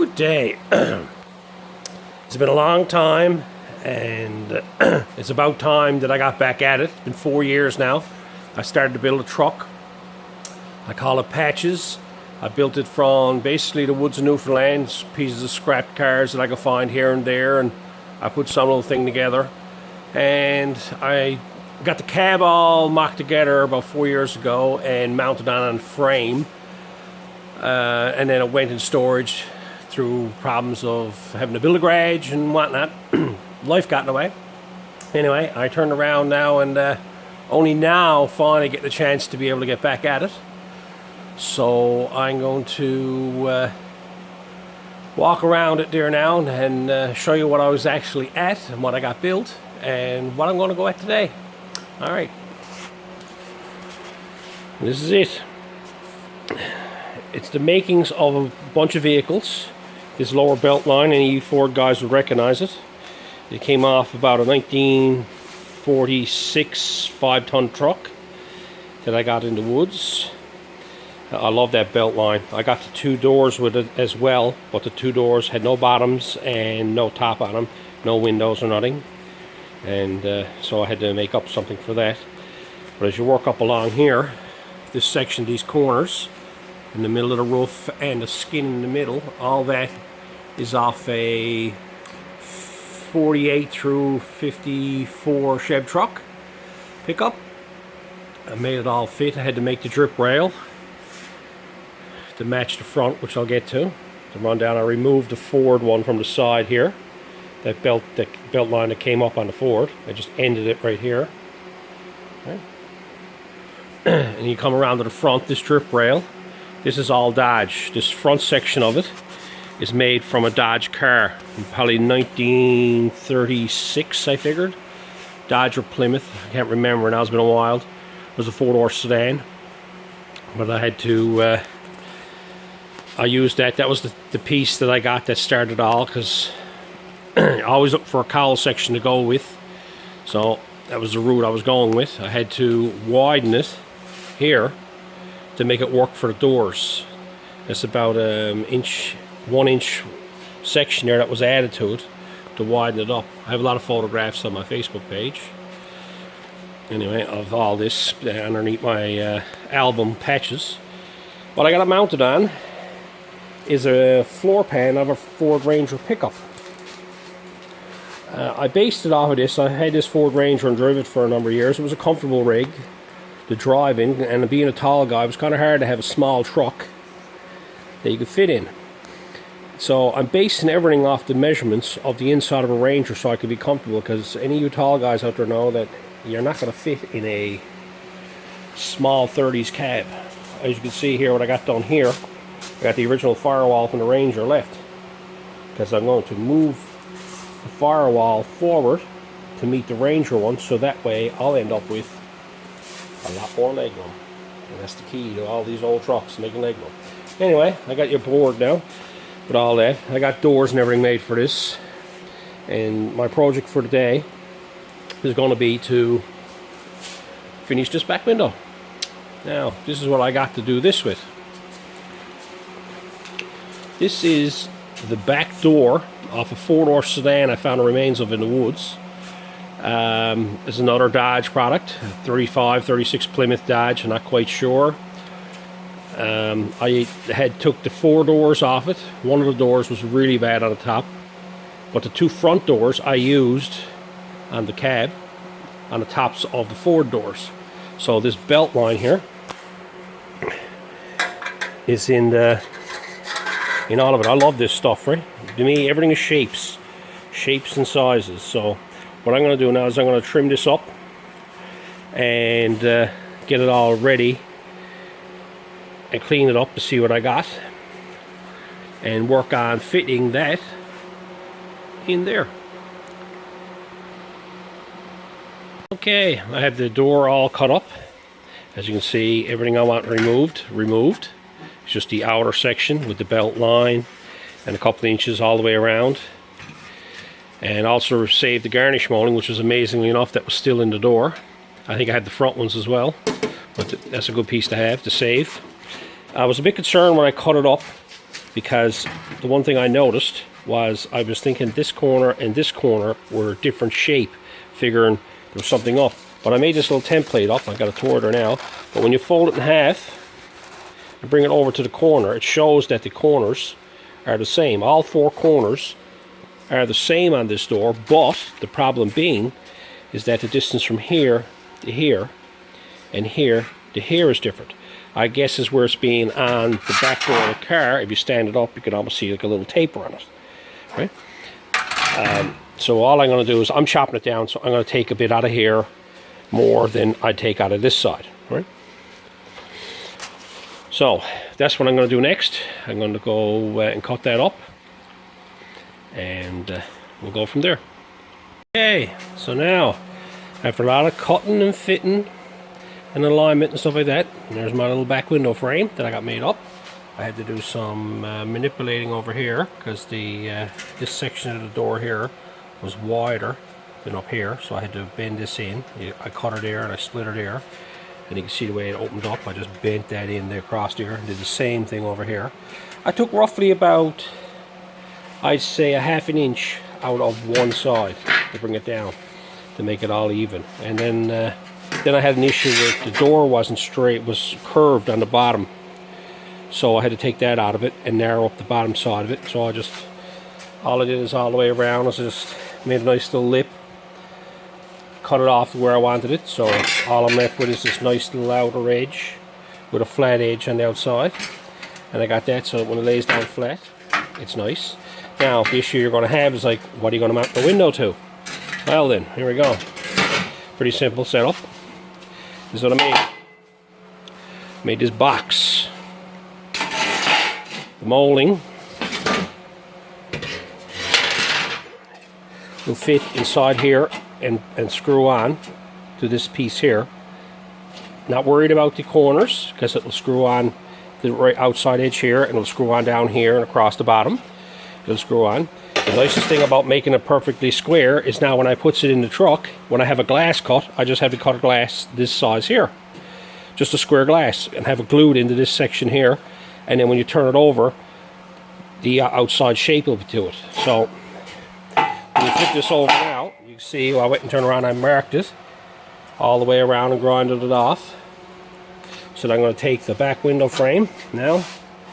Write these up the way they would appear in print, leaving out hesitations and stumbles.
Good day. It's been a long time, and it's about time that I got back at it. It's been 4 years now. I started to build a truck. I call it Patches. I built it from basically the woods of Newfoundland, pieces of scrap cars that I could find here and there, and I put some little thing together. And I got the cab all mocked together about 4 years ago and mounted on a frame. And then it went in storage through problems of having to build a garage and whatnot. Life got in the way. Anyway, I turned around now and only now finally get the chance to be able to get back at it. So I'm going to walk around it there now and show you what I was actually at and what I got built and what I'm going to go at today. Alright. This is it. It's the makings of a bunch of vehicles. This lower belt line, any Ford guys would recognize it. It came off about a 1946 5-ton truck that I got in the woods. I love that belt line. I got the two doors with it as well, but the two doors had no bottoms and no top on them, no windows or nothing. And so I had to make up something for that. But as you work up along here, this section, these corners, in the middle of the roof and the skin in the middle, all that is off a 48 through 54 Chev truck pickup. I made it all fit. I had to make the drip rail to match the front, which I'll get to run down. I removed the Ford one from the side here, that belt line that came up on the Ford. I just ended it right here. Okay. And you come around to the front, this drip rail. This is all Dodge. This front section of it is made from a Dodge car, probably 1936, I figured. Dodge or Plymouth, I can't remember now, it's been a while. It was a 4-door sedan, but I had to, I used that. That was the piece that I got that started all, because I always looked for a cowl section to go with, so that was the route I was going with. I had to widen it here to make it work for the doors. It's about an 1 inch section there that was added to it to widen it up. I have a lot of photographs on my Facebook page. Anyway, of all this underneath my album Patches. What I got it mounted on is a floor pan of a Ford Ranger pickup. I based it off of this. I had this Ford Ranger and drove it for a number of years. It was a comfortable rig to drive in, and being a tall guy, it was kind of hard to have a small truck that you could fit in. So I'm basing everything off the measurements of the inside of a Ranger so I could be comfortable, because any of you tall guys out there know that you're not going to fit in a small 30s cab. As you can see here, what I got down here, I got the original firewall from the Ranger left, because I'm going to move the firewall forward to meet the Ranger one, so that way I'll end up with a lot more legroom. And that's the key to all these old trucks, making legroom. Anyway, I got your board now with all that. I got doors and everything made for this. And my project for today is going to be to finish this back window. Now, this is what I got to do this with. This is the back door off a 4-door sedan I found the remains of in the woods. It's another Dodge product, 35, 36 Plymouth Dodge, I'm not quite sure. I had took the 4 doors off it. One of the doors was really bad on the top, but the 2 front doors I used on the cab, on the tops of the Ford doors. So this belt line here is in all of it. I love this stuff, right? To me, everything is shapes and sizes. So what I'm going to do now is I'm going to trim this up and get it all ready and clean it up to see what I got and work on fitting that in there. Okay, I have the door all cut up. As you can see, everything I want removed. It's just the outer section with the belt line and a couple of inches all the way around. And also saved the garnish molding, which was amazingly enough that was still in the door. I think I had the front ones as well, but that's a good piece to have to save. I was a bit concerned when I cut it up because the one thing I noticed was I was thinking this corner and this corner were a different shape, figuring there was something up. But I made this little template up. I got it toward her now. But when you fold it in half and bring it over to the corner, it shows that the corners are the same. All four corners are the same on this door, but the problem being is that the distance from here to here and here to here is different. I guess is where it's being on the back door of the car. If you stand it up, you can almost see like a little taper on it, right? So all I'm going to do is I'm chopping it down, so I'm going to take a bit out of here more than I take out of this side, right? So that's what I'm going to do next. I'm going to go and cut that up, and we'll go from there. Okay, so now after a lot of cutting and fitting and alignment and stuff like that, and there's my little back window frame that I got made up. I had to do some manipulating over here because the this section of the door here was wider than up here, so I had to bend this in. I cut it there and I split it there, and you can see the way it opened up. I just bent that in there across there and did the same thing over here. I took roughly about, I'd say, a ½ an inch out of one side to bring it down to make it all even. And then I had an issue with the door wasn't straight, it was curved on the bottom, so I had to take that out of it and narrow up the bottom side of it. So all I did is all the way around, I just made a nice little lip, cut it off to where I wanted it. So all I'm left with is this nice little outer edge with a flat edge on the outside, and I got that so that when it lays down flat, it's nice. Now the issue you're going to have is like, what are you going to mount the window to? Well then, here we go. Pretty simple setup. This is what I made. Made this box. The molding will fit inside here and screw on to this piece here. Not worried about the corners because it will screw on the right outside edge here, and it'll screw on down here and across the bottom. It'll screw on. The nicest thing about making it perfectly square is now when I puts it in the truck, when I have a glass cut, I just have to cut a glass this size here. Just a square glass, and have it glued into this section here, and then when you turn it over, the outside shape will be to it. So when you flip this over now, you can see, well, I went and turned around and I marked it all the way around and grinded it off. So I'm going to take the back window frame now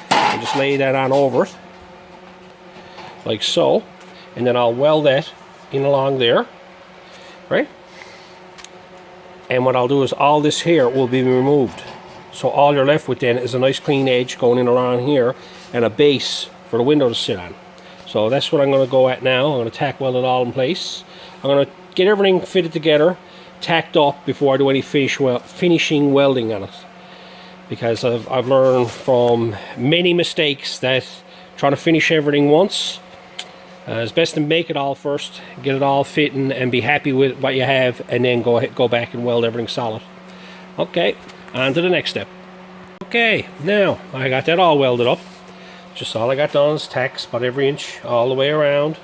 and just lay that on over it, like so, and then I'll weld that in along there, right? And what I'll do is all this here will be removed, so all you're left with then is a nice clean edge going in around here and a base for the window to sit on. So that's what I'm going to go at now. I'm going to tack weld it all in place. I'm going to get everything fitted together, tacked up before I do any finishing welding on it, because I've learned from many mistakes that trying to finish everything once, it's best to make it all first, get it all fitting, and be happy with what you have, and then go back and weld everything solid. Okay, on to the next step. Okay, now I got that all welded up. Just all I got done is tack about every inch all the way around.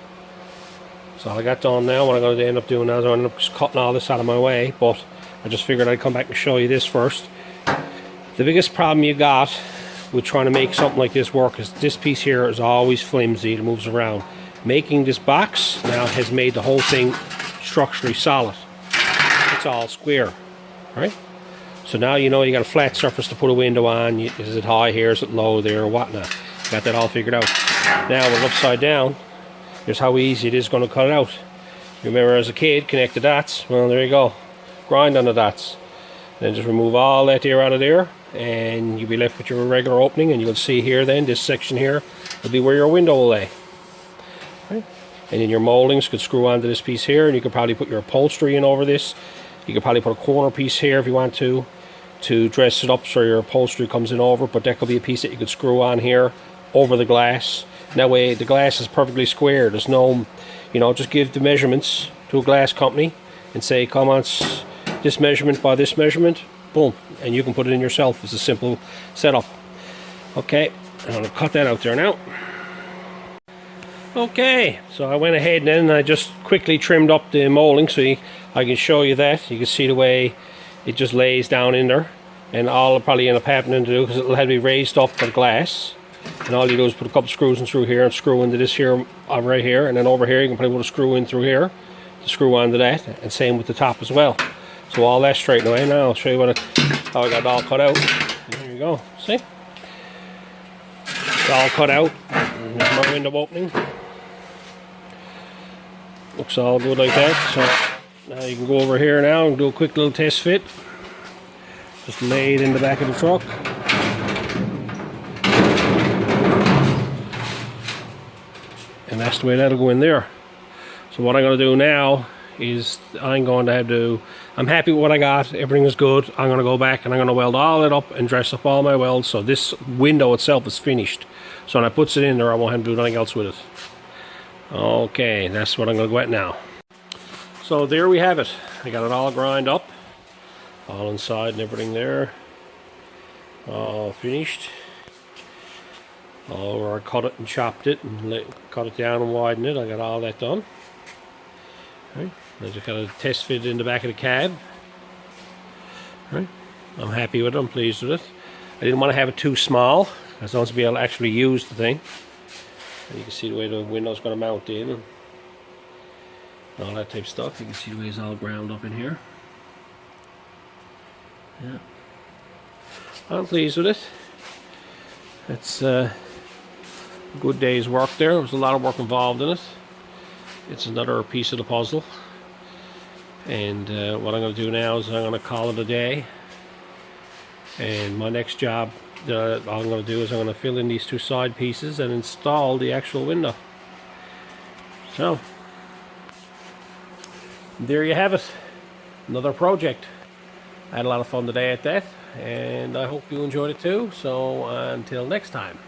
So all I got done now. What I'm going to end up doing now is I'm going to end up just cutting all this out of my way, but I just figured I'd come back and show you this first. The biggest problem you got with trying to make something like this work is this piece here is always flimsy. It moves around. Making this box now has made the whole thing structurally solid. It's all square, right? So now you know you got a flat surface to put a window on. Is it high here? Is it low there? Or whatnot? Got that all figured out. Now with it upside down, here's how easy it is going to cut it out. You remember as a kid, connect the dots. Well, there you go. Grind on the dots. Then just remove all that there out of there, and you'll be left with your regular opening. And you'll see here then, this section here will be where your window will lay. Right? And then your moldings could screw onto this piece here, and you could probably put your upholstery in over this. You could probably put a corner piece here if you want to dress it up so your upholstery comes in over, but that could be a piece that you could screw on here over the glass. That way the glass is perfectly square. There's no, you know, just give the measurements to a glass company and say, come on, this measurement by this measurement, boom, and you can put it in yourself. It's a simple setup. Okay, I'm going to cut that out there now. Okay, so I went ahead and then I just quickly trimmed up the molding so I can show you that. You can see the way it just lays down in there, and all I'll probably end up having to do, because it'll have to be raised up for glass, And all you do is put a couple screws in through here and screw into this here right here, and then over here you can put a screw in through here to screw onto that, and same with the top as well. So all that's straight away. Now I'll show you how I got it all cut out. And here you go. See? It's all cut out. There's my window opening. Looks all good like that. So now you can go over here now and do a quick little test fit. Just lay it in the back of the truck. And that's the way that'll go in there. So what I'm going to do now is I'm happy with what I got. Everything is good. I'm going to go back and I'm going to weld all it up and dress up all my welds. So this window itself is finished. So when I put it in there, I won't have to do anything else with it. Okay, that's what I'm going to go at now. So there we have it. I got it all ground up. All inside and everything there. All finished. All where I cut it and chopped it and cut it down and widened it. I got all that done. Right. I just got a test fit in the back of the cab. Right. I'm happy with it. I'm pleased with it. I didn't want to have it too small. I just want to be able to actually use the thing. And you can see the way the window's going to mount in and all that type of stuff. You can see the way it's all ground up in here. Yeah. I'm pleased with it. It's a good day's work there. There was a lot of work involved in it. It's another piece of the puzzle. And what I'm going to do now is I'm going to call it a day. And my next job that I'm going to do is I'm going to fill in these two side pieces and install the actual window. So, there you have it. Another project. I had a lot of fun today at that. And I hope you enjoyed it too. So, until next time.